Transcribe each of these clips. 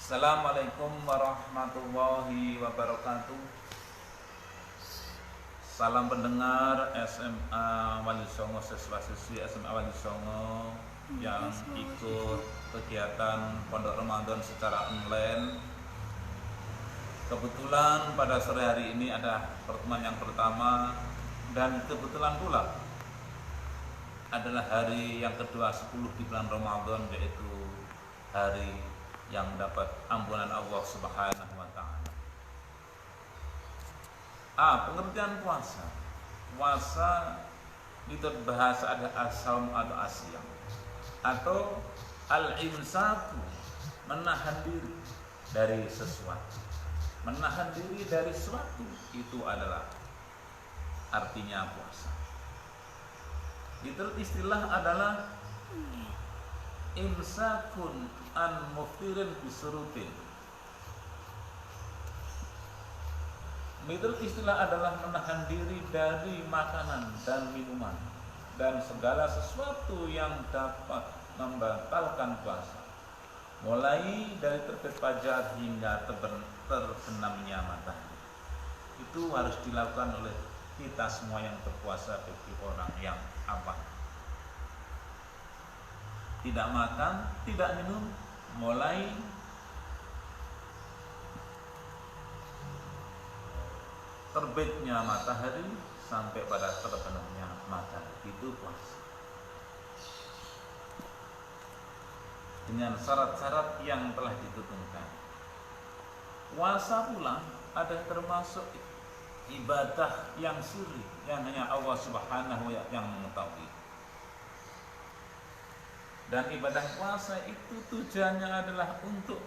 Assalamualaikum warahmatullahi wabarakatuh. Salam pendengar SMA Wali Songo, siswa-siswi SMA Wali Songo yang ikut kegiatan Pondok Ramadan secara online. Kebetulan pada sore hari ini ada pertemuan yang pertama, dan kebetulan pula adalah hari yang kedua 10 di bulan Ramadan, yaitu hari yang dapat ampunan Allah Subhanahu wa Ta'ala. Pengertian puasa. Puasa itu bahasa ada as-saum atau asyam, atau al-imsaku, menahan diri dari sesuatu. Menahan diri dari sesuatu itu adalah artinya puasa. Itu istilah adalah imsakun an muftirin bisurutin. Mitul istilah adalah menahan diri dari makanan dan minuman dan segala sesuatu yang dapat membatalkan puasa, mulai dari terbit fajar hingga terbenamnya matahari. Itu harus dilakukan oleh kita semua yang berpuasa bagi orang yang awam. Tidak makan, tidak minum, mulai terbitnya matahari sampai pada terbenamnya matahari. Itu puasa. Dengan syarat-syarat yang telah ditentukan. Puasa pula ada termasuk ibadah yang sirri, yang hanya Allah Subhanahu wa Ta'ala yang mengetahui. Dan ibadah puasa itu tujuannya adalah untuk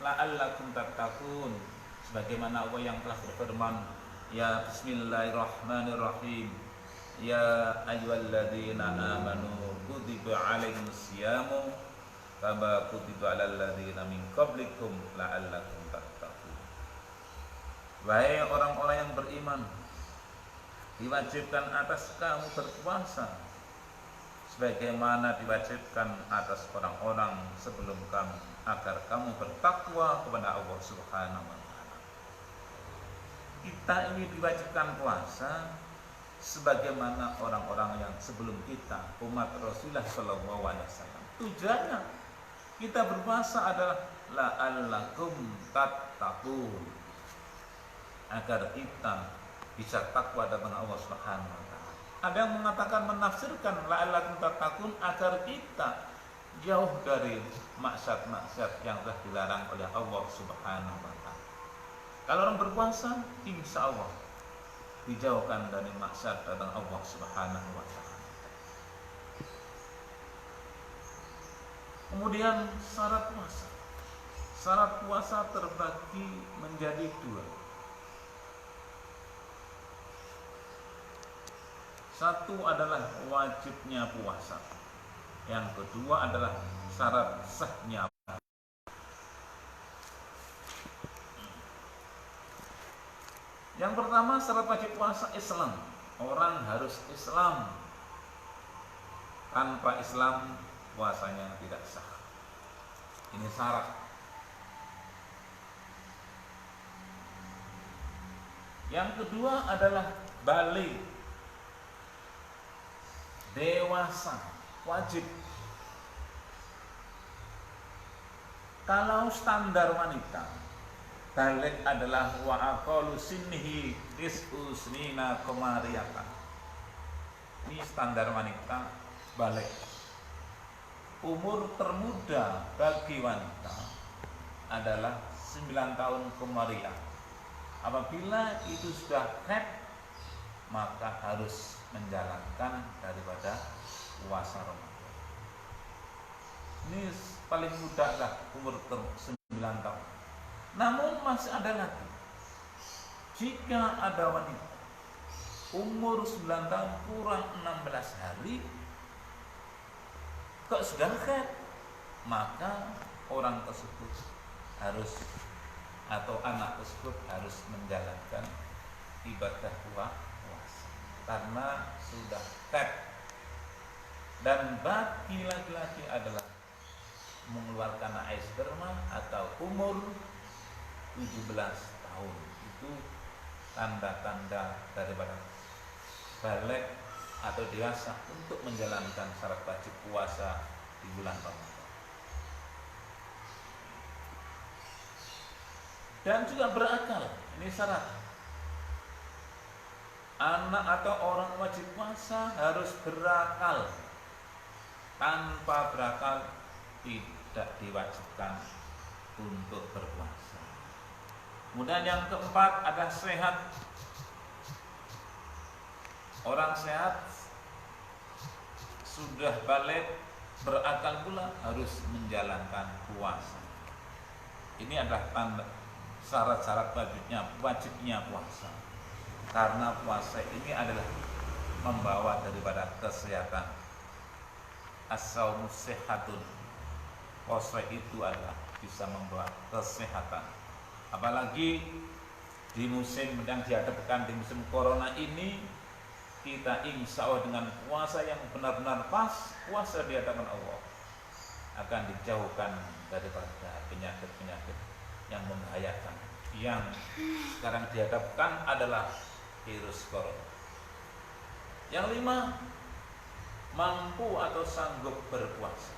la'allakum tattaqun, sebagaimana Allah yang telah berfirman, ya bismillahirrahmanirrahim, ya ayyuhalladzina amanu kutiba alaikumusyamu kama kutiba alal ladzina min qablikum la'allakum tattaqun. Wahai orang-orang yang beriman, diwajibkan atas kamu berpuasa sebagaimana diwajibkan atas orang-orang sebelum kamu, agar kamu bertakwa kepada Allah Subhanahu wa Ta'ala. Kita ini diwajibkan puasa sebagaimana orang-orang yang sebelum kita, umat Rasulullah Shallallahu Alaihi Wasallam. Tujuannya kita berpuasa adalah la'allakum tattaqun, agar kita bisa takwa dengan Allah Subhanahu wa Ta'ala. Ada yang mengatakan, menafsirkan la'allakum tattaqun, agar kita jauh dari maksiat-maksiat yang telah dilarang oleh Allah Subhanahu wa Ta'ala. Kalau orang berpuasa, insya Allah dijauhkan dari maksiat dari Allah Subhanahu wa Ta'ala. Kemudian syarat puasa. Syarat puasa terbagi menjadi dua. Satu adalah wajibnya puasa. Yang kedua adalah syarat sahnya. Yang pertama, syarat wajib puasa Islam. Orang harus Islam. Tanpa Islam puasanya tidak sah. Ini syarat. Yang kedua adalah baligh, dewasa, wajib. Kalau standar wanita, baligh adalah wa aqallu sinnihi tis'u sinina qamariyatan. Ini standar wanita baligh. Umur termuda bagi wanita adalah 9 tahun qamariyah. Apabila itu sudah haid, maka harus menjalankan daripada puasa Ramadan. Ini paling mudah lah, umur 9 tahun. Namun masih ada lagi. Jika ada wanita umur 9 tahun kurang 16 hari kok sudah haid, maka orang tersebut harus, atau anak tersebut harus menjalankan ibadah puasa karena sudah haid. Dan bagi laki-laki adalah mengeluarkan air sperma atau umur 17 tahun. Itu tanda-tanda daripada balik atau dewasa untuk menjalankan syarat wajib puasa di bulan Ramadan. Dan juga berakal, ini syarat. Anak atau orang wajib puasa harus berakal. Tanpa berakal tidak diwajibkan untuk berpuasa. Kemudian yang keempat ada sehat. Orang sehat sudah balik berakal pula harus menjalankan puasa. Ini adalah tanda syarat-syarat wajibnya puasa. Karena puasa ini adalah membawa daripada kesehatan. As-saumu sehatun. Puasa itu adalah bisa membawa kesehatan. Apalagi di musim yang dihadapkan di musim corona ini, kita insya Allah dengan puasa yang benar-benar pas, puasa di hadapan Allah, akan dijauhkan daripada penyakit-penyakit yang membahayakan. Yang sekarang dihadapkan adalah virus corona. Yang lima, mampu atau sanggup berpuasa.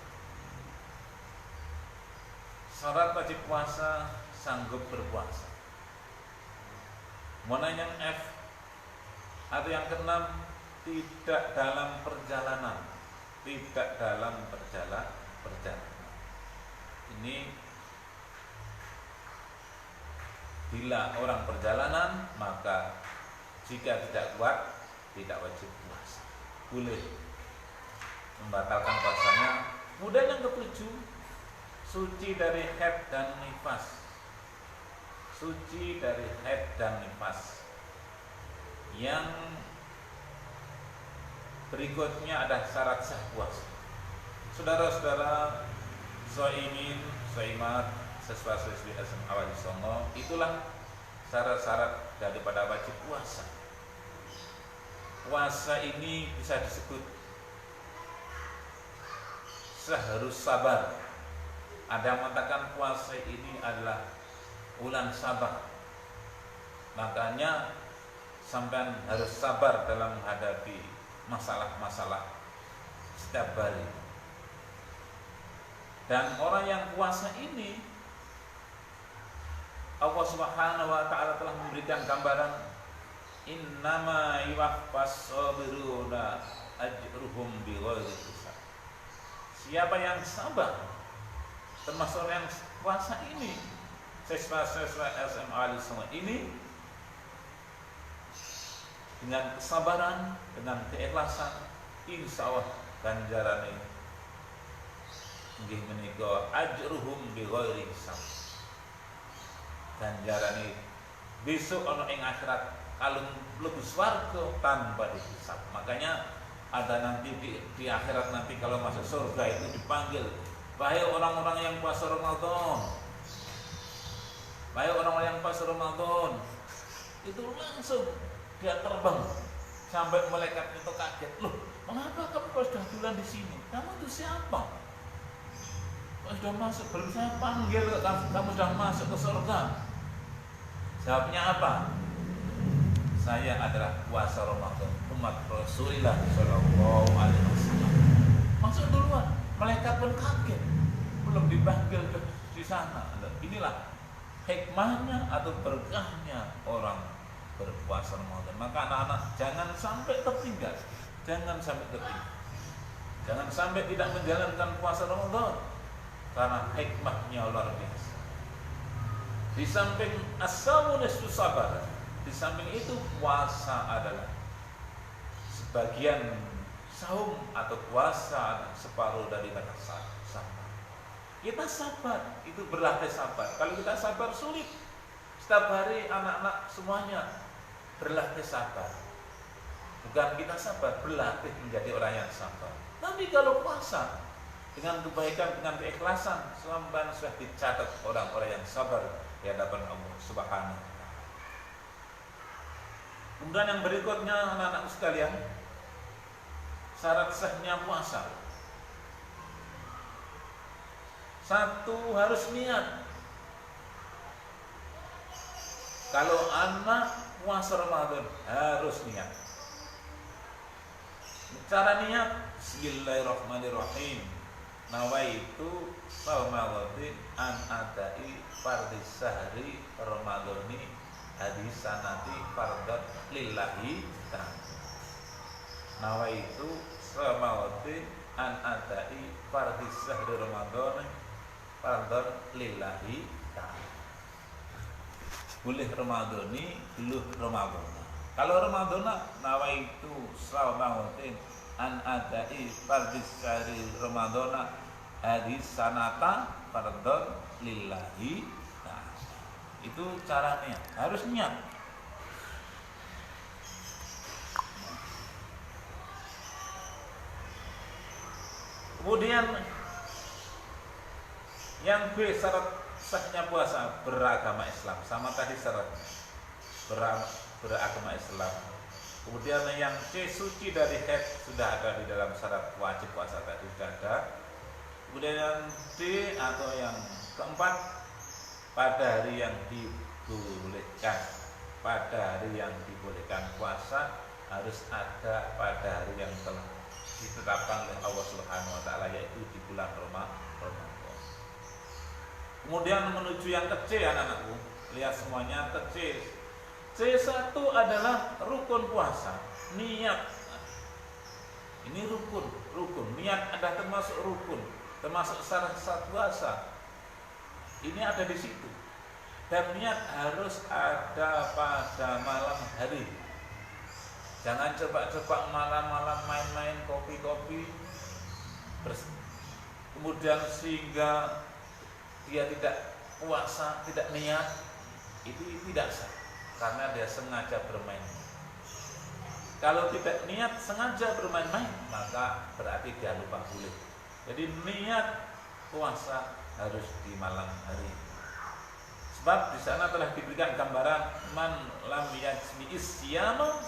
Syarat wajib puasa, sanggup berpuasa. Mana yang F? Atau yang keenam, tidak dalam perjalanan. Tidak dalam perjalanan. Ini bila orang perjalanan, maka jika tidak kuat, tidak wajib puasa. Boleh membatalkan puasanya. Kemudian yang ketujuh, suci dari haid dan nifas. Suci dari haid dan nifas. Yang berikutnya ada syarat sah puasa. Saudara-saudara, shaimin, shaimat, siswa-siswi SMA Wali Songo, itulah syarat-syarat daripada wajib puasa. Puasa ini bisa disebut seharus sabar. Ada yang mengatakan puasa ini adalah bulan sabar. Makanya sampean harus sabar dalam menghadapi masalah-masalah setiap hari. Dan orang yang puasa ini, Allah Subhanahu wa taala telah memberikan gambaran, innama yuwaffas sabiruna ajruhum bighairi hisab. Siapa yang sabar, termasuk yang puasa ini, siswa-siswa SMA Al-Sunnah ini, dengan kesabaran, dengan keikhlasan, insya Allah ganjaran ini nggih menika ajruhum bighairi hisab. Ganjaran ini besok ana ing akhirat kalau mlebu swarga tanpa dihisab. Makanya ada nanti di akhirat nanti kalau masuk surga itu dipanggil, wahai orang-orang yang puasa Ramadan, wahai orang-orang yang puasa Ramadan, itu langsung dia terbang sampai malaikat itu kaget. Loh, mengapa kamu sudah bulan di sini? Kamu itu siapa? Kamu sudah masuk, belum saya panggil, kamu sudah masuk ke surga. Jawabnya apa? Saya adalah puasa Ramadan umat Rasulullah Shallallahu Alaihi Wasallam. Masuk duluan, malaikat pun kaget, belum dipanggil di sana. Inilah hikmahnya atau berkahnya orang berpuasa Ramadan. Maka anak-anak jangan sampai tertinggal, jangan sampai tidak menjalankan puasa Ramadan, karena hikmahnya luar biasa. Di samping as-saumu nisfu sabar, di samping itu puasa adalah sebagian saum atau puasa separuh dari sabar. Kita sabar, itu berlatih sabar. Kalau kita sabar sulit. Setiap hari anak-anak semuanya berlatih sabar. Bukan kita sabar, berlatih menjadi orang yang sabar. Tapi kalau puasa dengan kebaikan, dengan keikhlasan, sampai sudah dicatat orang-orang yang sabar di hadapan Allah Subhanahu wa taala. Kemudian yang berikutnya anak-anak sekalian, syarat sahnya puasa. Satu, harus niat. Kalau anak puasa Ramadan harus niat. Cara niat, bismillahirrahmanirrahim. Nawaitu Ramadan an adai fardhi sahri Ramadhani hadisanati fardhat lillahi ta'ala. Nawaitu Ramadan an adai fardhi sahri Ramadhani fardhat lillahi ta'ala. Boleh Ramadhani, dulu Ramadan. Kalau Ramadan nawaitu Ramadan an adai fardhi sahri Ramadhana hadis sanata fardhon lillahi ta'ala. Itu caranya, harus niat. Kemudian yang B, syarat sahnya puasa beragama Islam. Sama tadi syaratnya beragama Islam. Kemudian yang C, suci dari haid, sudah ada di dalam syarat wajib puasa tadi, sudah ada. Kemudian yang D atau yang keempat, pada hari yang dibolehkan. Pada hari yang dibolehkan puasa harus ada pada hari yang telah ditetapkan oleh Allah Subhanahu wa taala, yaitu di bulan Ramadan. Kemudian menuju yang ke C, anak-anakku. Lihat semuanya ke C. C1 adalah rukun puasa, niat. Ini rukun. Niat ada termasuk rukun, termasuk syarat puasa. Ini ada di situ. Dan niat harus ada pada malam hari. Jangan coba-coba malam-malam main-main kopi-kopi, kemudian sehingga dia tidak puasa, tidak niat. Itu tidak sah, karena dia sengaja bermain. Kalau tidak niat sengaja bermain-main, maka berarti dia lupa boleh. Jadi niat puasa harus di malam hari. Sebab di sana telah diberikan gambaran man lam yajmi isyama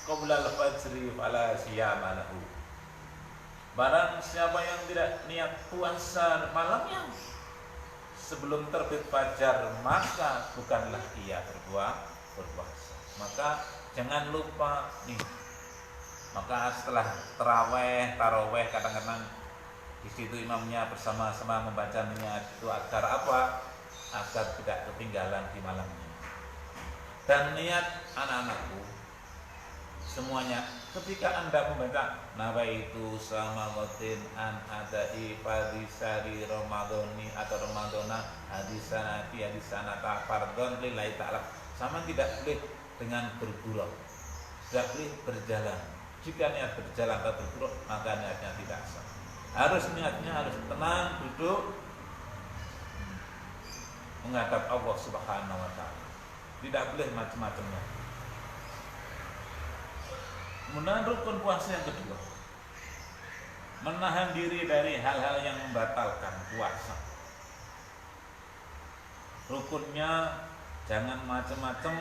qabla al-fajri fala siyama lahu. Barang siapa yang tidak niat puasa malamnya sebelum terbit fajar, maka bukanlah ia berpuasa. Maka jangan lupa nih. Maka setelah taraweh kadang-kadang di situ imamnya bersama-sama membaca niat itu agar apa? Agar tidak ketinggalan di malamnya. Dan niat, anak-anakku, semuanya ketika Anda membaca nawaitu Ramadan an adai fardhi sahri Ramadhani atau Ramadhana hadisanata fardhon lillahi ta'ala, sama tidak boleh dengan bergurau, tidak boleh berjalan. Jika niat berjalan atau bergurau, maka niatnya tidak sah. Niatnya harus tenang, duduk menghadap Allah Subhanahu wa taala. Tidak boleh macam-macamnya. Kemudian rukun puasa yang kedua, menahan diri dari hal-hal yang membatalkan puasa. Rukunnya jangan macam-macam,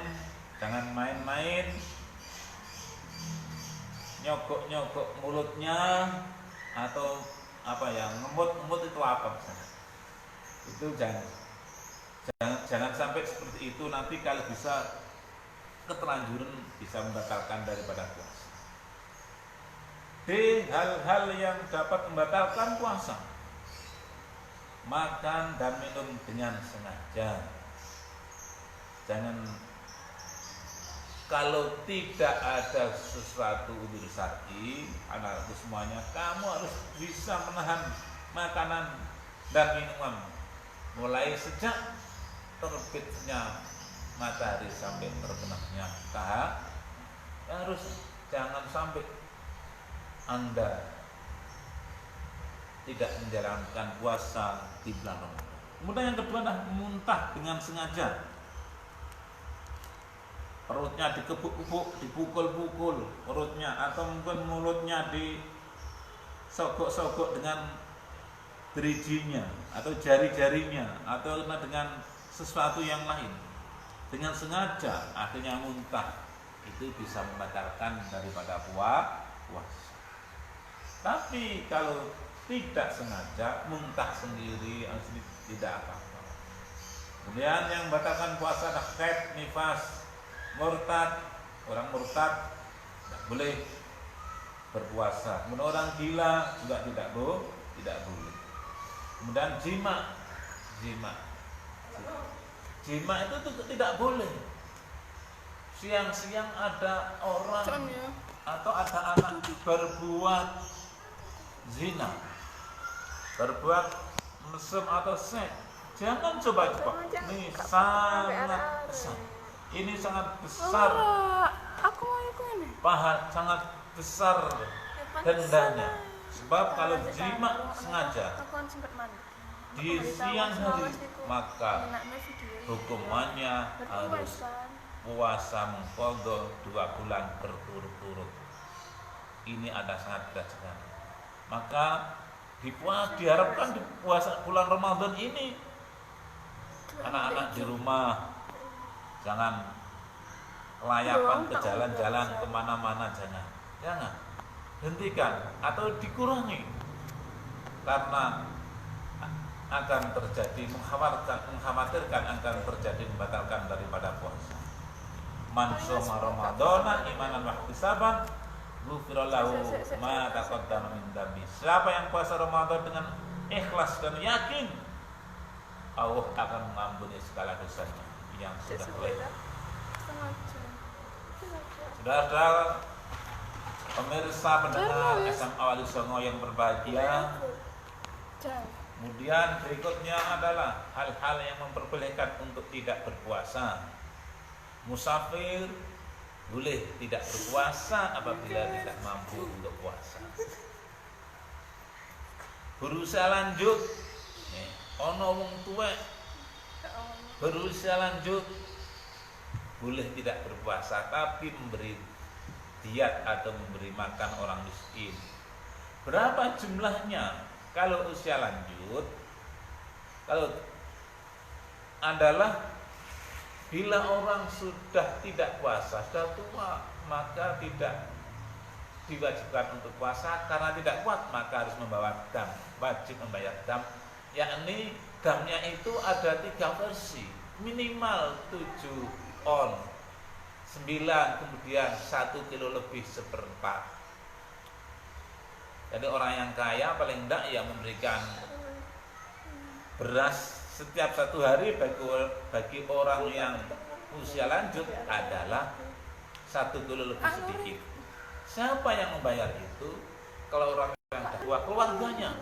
jangan main-main, nyogok-nyogok mulutnya, atau apa ya, ngemut-ngemut itu apa misalnya. Itu jangan sampai seperti itu, nanti kalau bisa keterlanjuran bisa membatalkan daripada puasa. D, hal-hal yang dapat membatalkan puasa. Makan dan minum dengan sengaja. Jangan, kalau tidak ada sesuatu udzur syar'i, anak-anakku semuanya, kamu harus bisa menahan makanan dan minuman mulai sejak terbitnya matahari sampai terbenamnya matahari. Harus, jangan sampai Anda tidak menjalankan puasa di bulan Ramadan. Kemudian yang kedua adalah muntah dengan sengaja. Perutnya dikebuk-kebuk, dipukul-pukul perutnya, atau mungkin mulutnya disogok-sogok dengan derijinya atau jari-jarinya, atau dengan sesuatu yang lain dengan sengaja, akhirnya muntah. Itu bisa membatalkan daripada puasa. Tapi kalau tidak sengaja, muntah sendiri, tidak apa-apa. Kemudian yang membatalkan puasa adalah haid, nifas, murtad. Orang murtad tidak boleh berpuasa. Kemudian orang gila juga tidak boleh. Kemudian jima itu tidak boleh. Siang-siang ada orang atau ada anak berbuat zina, berbuat mesum atau seks, jangan coba-coba. Ini sangat besar. Ini sangat besar. Sangat besar dendanya. Sebab kalau jima sengaja di siang hari, maka hukumannya harus puasa mengqadha 2 bulan berturut-turut. Ini ada sangat berat sekali. Maka diharapkan di puasa bulan Ramadan ini anak-anak di rumah jangan kelayapan ke jalan-jalan kemana-mana, jangan hentikan atau dikurangi, karena akan terjadi mengkhawatirkan akan terjadi membatalkan daripada puasa. Man shoma ramadhana imanan wa ihtisaban ghufira lahu ma taqaddama min dhanbi. Siapa yang puasa Ramadan dengan ikhlas dan yakin, Allah akan mengampuni segala dosanya yang sudah lewat. Saudara pemirsa pendengar SM Awali Songo yang berbahagia, kemudian berikutnya adalah hal-hal yang memperbolehkan untuk tidak berpuasa. Musafir boleh tidak berpuasa apabila tidak mampu untuk puasa. Berusia lanjut, ono wong tuwek berusia lanjut boleh tidak berpuasa, tapi memberi diat atau memberi makan orang miskin. Berapa jumlahnya? Kalau usia lanjut, kalau adalah bila orang sudah tidak puasa, sudah tua, maka tidak diwajibkan untuk puasa. Karena tidak kuat, maka harus membawa dam, wajib membayar dam. Yakni damnya itu ada 3 versi, minimal 7 on, 9, kemudian 1 kilo lebih 1/4. Jadi orang yang kaya paling tidak ya memberikan beras setiap 1 hari. Bagi orang yang usia lanjut adalah 1 kilo lebih sedikit. Siapa yang membayar itu? Kalau orang yang tua, keluarganya.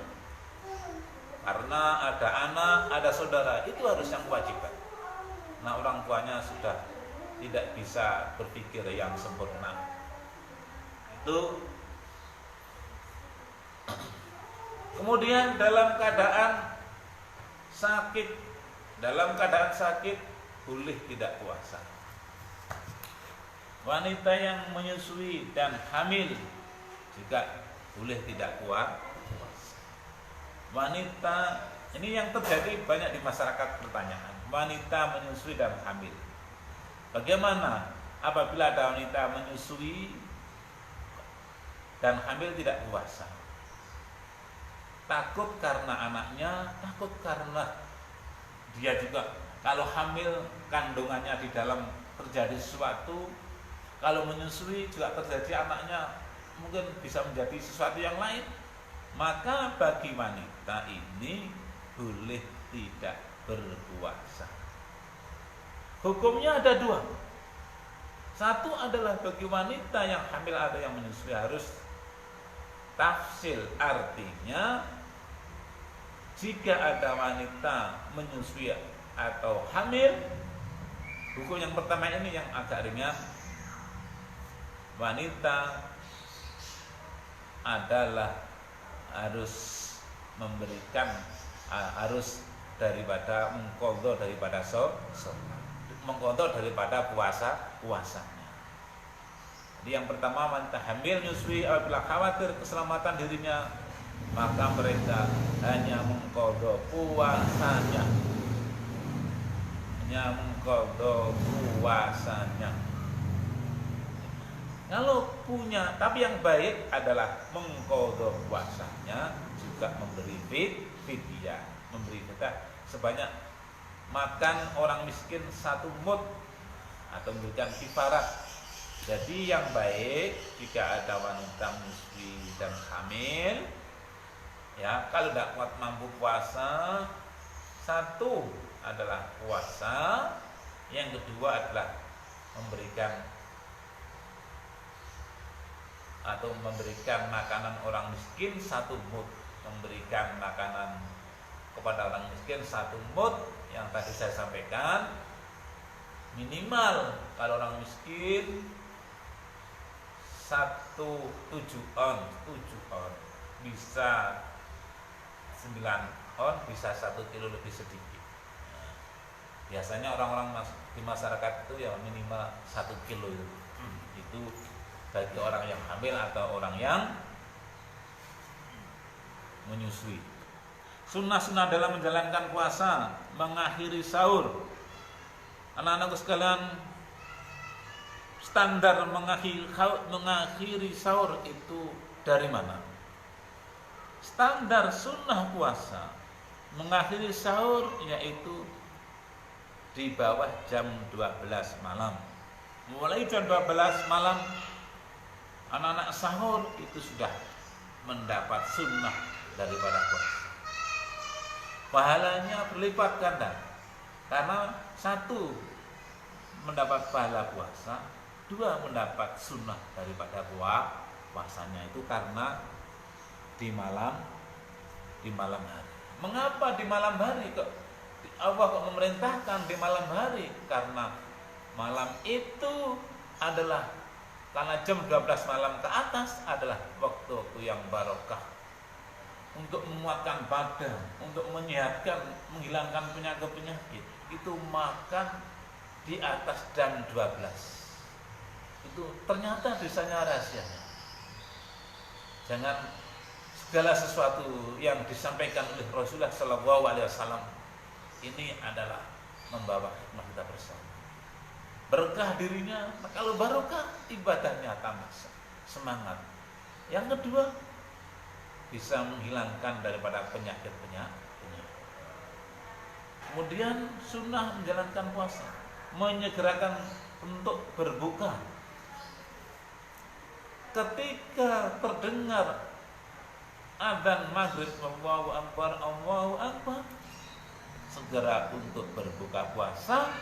Karena ada anak, ada saudara, itu harus yang kewajiban. Nah, orang tuanya sudah tidak bisa berpikir yang sempurna. Itu. Kemudian dalam keadaan sakit boleh tidak puasa. Wanita yang menyusui dan hamil juga boleh tidak puasa. Wanita ini yang terjadi banyak di masyarakat, pertanyaan. Wanita menyusui dan hamil. Bagaimana apabila ada wanita menyusui dan hamil tidak puasa? Takut karena anaknya, takut karena dia juga kalau hamil kandungannya di dalam terjadi sesuatu, kalau menyusui juga terjadi anaknya mungkin bisa menjadi sesuatu yang lain. Maka bagi wanita ini boleh tidak berpuasa. Hukumnya ada 2. Satu adalah bagi wanita yang hamil atau yang menyusui harus tafsil, artinya jika ada wanita menyusui atau hamil, hukum yang pertama ini yang agak ringan. Wanita adalah harus memberikan harus daripada mengqadha daripada mengqadha daripada puasanya. Jadi yang pertama, wanita hamil menyusui apabila khawatir keselamatan dirinya, maka mereka hanya mengqadha puasanya. Kalau punya, tapi yang baik adalah mengqadha puasanya, juga memberi fidyah, memberi fidyah sebanyak makan orang miskin 1 mud atau memberikan kifarat. Jadi yang baik jika ada wanita menyusui dan hamil, ya kalau tidak kuat mampu puasa, 1 adalah puasa, yang kedua adalah memberikan makanan orang miskin 1 mud, memberikan makanan kepada orang miskin 1 mud yang tadi saya sampaikan. Minimal kalau orang miskin 7 on, bisa 9 on, bisa 1 kilo lebih sedikit. Biasanya orang-orang di masyarakat itu ya minimal 1 kilo itu bagi orang yang hamil atau orang yang menyusui. Sunnah-sunnah dalam menjalankan puasa, mengakhiri sahur. Anak-anakku sekalian, standar mengakhiri sahur itu dari mana? Standar sunnah puasa mengakhiri sahur yaitu di bawah jam 12 malam. Mulai jam 12 malam anak-anak sahur itu sudah mendapat sunnah daripada puasa. Pahalanya berlipat ganda, karena 1 mendapat pahala puasa, 2 mendapat sunnah daripada puasanya itu karena di malam hari. Mengapa di malam hari kok Allah kok memerintahkan di malam hari? Karena malam itu adalah, karena jam 12 malam ke atas adalah waktu yang barokah untuk menguatkan badan, untuk menyehatkan, menghilangkan penyakit-penyakit. Itu makan di atas jam 12. Itu ternyata desanya rahasianya. Jangan segala sesuatu yang disampaikan oleh Rasulullah SAW ini adalah membawa hikmah kita bersama. Berkah dirinya, kalau barokah ibadahnya tambah semangat. Yang kedua, bisa menghilangkan daripada penyakit-penyakit. Kemudian sunnah menjalankan puasa, menyegerakan untuk berbuka. Ketika terdengar adzan maghrib, Allahu Akbar, Allahu Akbar, segera untuk berbuka puasa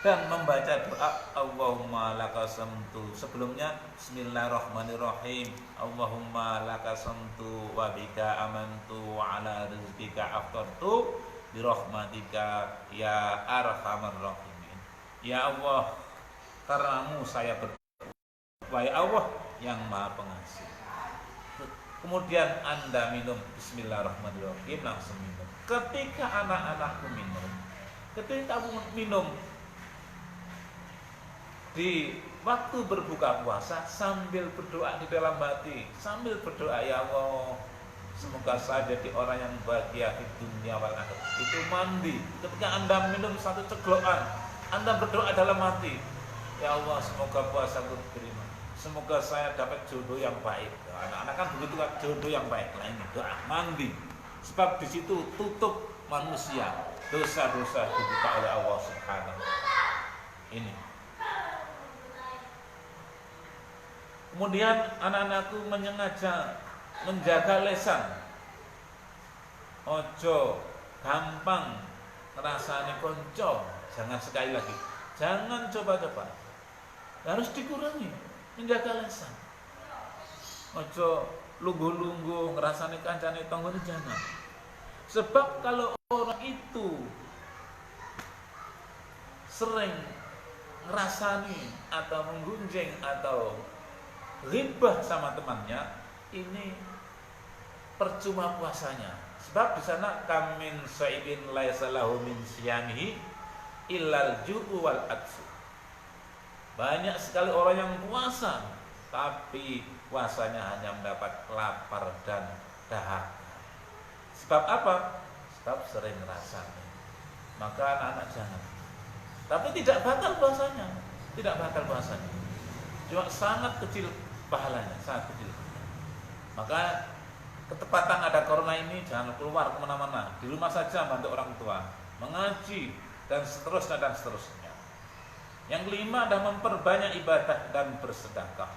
dan membaca doa Allahumma lakasamtu. Sebelumnya bismillahirrahmanirrahim, Allahumma lakasamtu wa bika amantu wa ala rizqika aftartu bi rahmatika ya arhamar rahimin. Ya Allah, karenamu saya berdoa, ya Allah yang Maha Pengasih. Kemudian Anda minum bismillahirrahmanirrahim, langsung minum. Ketika anak-anakku minum, ketika kamu minum di waktu berbuka puasa sambil berdoa di dalam hati, sambil berdoa, ya Allah, semoga saya jadi orang yang bahagia di dunia wal akhirat. Itu mandi. Ketika Anda minum 1 ceglokan, Anda berdoa dalam hati, ya Allah, semoga puasaku diterima, semoga saya dapat jodoh yang baik. Anak-anak kan begitu kan, jodoh yang baik. Lah ini doa mandi. Sebab di situ tutup manusia, dosa-dosa dibuka oleh Allah Subhanahu. Ini. Kemudian anak-anakku menjaga lisan. Ojo gampang ngerasani konco. Jangan, sekali lagi, jangan coba-coba. Harus dikurangi menjaga lisan. Ojo lungguh-lungguh ngerasani kancane tonggone, jangan. Sebab kalau orang itu sering ngerasani atau menggunjing atau ghibah sama temannya, ini percuma puasanya. Sebab di sana kamin sa'ibin laisa lahu min siyamihi illal ju'u wal atsu. Banyak sekali orang yang puasa tapi puasanya hanya mendapat lapar dan dahaga. Sebab apa? Sebab sering ngerasani. Maka anak-anak jangan. Tapi tidak batal puasanya, tidak batal puasanya. juga sangat kecil pahalanya, sangat kecil. Maka ketepatan ada corona ini jangan keluar kemana-mana, di rumah saja bantu orang tua, mengaji dan seterusnya dan seterusnya. Yang kelima adalah memperbanyak ibadah dan bersedekah.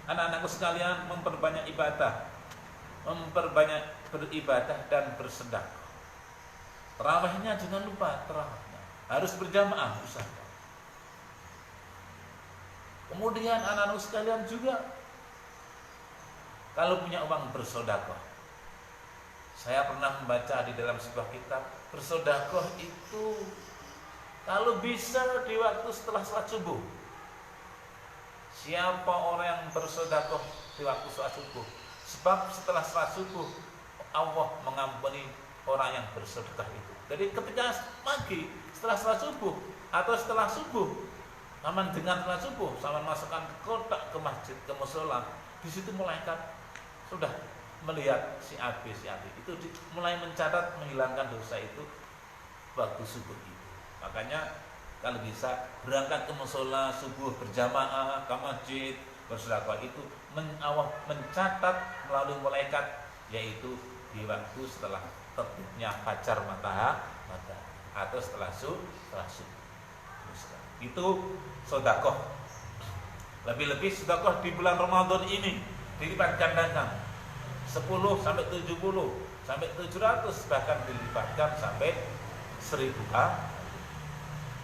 Anak-anakku sekalian, memperbanyak ibadah, memperbanyak beribadah dan bersedekah. Tarawihnya jangan lupa, tarawihnya harus berjamaah usahakan. Kemudian anak-anak sekalian juga kalau punya uang bersedekah. Saya pernah membaca di dalam sebuah kitab, bersedekah itu kalau bisa di waktu setelah salat subuh. Siapa orang yang bersedekah di waktu salat subuh? Sebab setelah salat subuh Allah mengampuni orang yang bersedekah itu. Jadi ketika pagi setelah salat subuh atau setelah subuh, aman dengan salat subuh, sama masukkan ke kotak ke masjid, ke mushola, di situ malaikat sudah melihat si A, B itu mulai mencatat menghilangkan dosa itu waktu subuh itu. Makanya kalau bisa berangkat ke mushola subuh berjamaah ke masjid bersedekah itu Allah mencatat melalui malaikat, yaitu di waktu setelah terbitnya fajar matahari atau setelah subuh. Itu sedekah. Lebih-lebih sedekah di bulan Ramadan ini dilipat gandakan 10 sampai 70 sampai 700, bahkan dilipatkan sampai 1000 kali.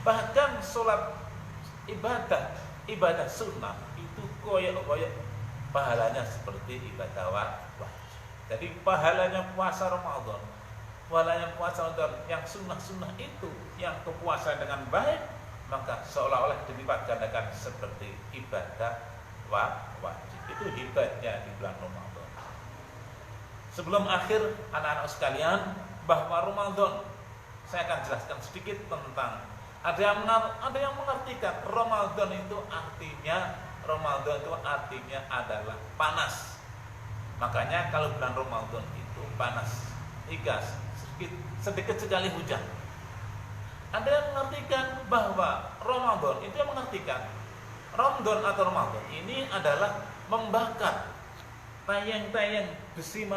Bahkan sholat ibadah sunnah itu koyok-koyok pahalanya seperti ibadah wajib. Jadi pahalanya puasa Ramadan, pahalanya puasa Ramadan yang sunnah-sunnah itu, yang kepuasan dengan baik, maka seolah-olah dilipat gandakan seperti ibadah wajib. Itu hebatnya di bulan Ramadan. Sebelum akhir anak-anak sekalian, bahwa Ramadan saya akan jelaskan sedikit tentang ada yang mengartikan Ramadan itu artinya adalah panas. Makanya kalau bulan Ramadan itu panas, sedikit sekali hujan. Ada yang mengartikan bahwa Ramadan itu yang mengartikan Ramadan atau Ramadan ini adalah membakar tayang-tayang besi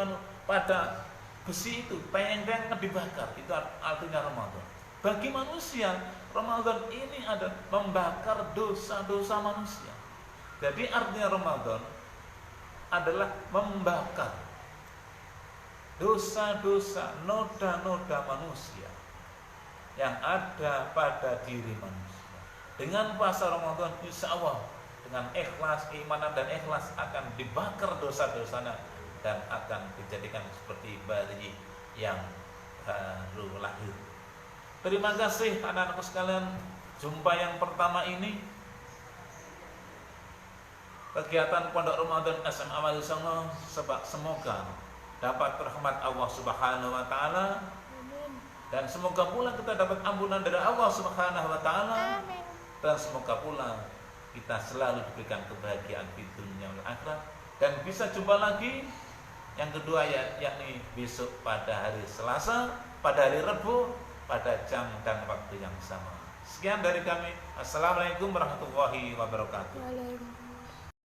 pada besi itu, tayang-tayang dibakar, itu artinya Ramadan. Bagi manusia, Ramadan ini ada membakar dosa-dosa manusia. Jadi artinya Ramadan adalah membakar dosa-dosa, noda-noda manusia yang ada pada diri manusia. Dengan puasa Ramadan, insya Allah dengan ikhlas, keimanan dan ikhlas akan dibakar dosa-dosanya dan akan dijadikan seperti bayi yang baru lahir. Terima kasih anak-anakku sekalian. Jumpa yang pertama ini kegiatan Pondok Ramadan SMA Wali Songo, semoga dapat rahmat Allah Subhanahu wa taala dan semoga pula kita dapat ampunan dari Allah Subhanahu wa taala dan semoga pula kita selalu diberikan kebahagiaan di dunia dan akhirat, dan bisa jumpa lagi yang kedua yakni besok pada hari Selasa, pada hari Rabu, pada jam dan waktu yang sama. Sekian dari kami. Assalamualaikum warahmatullahi wabarakatuh.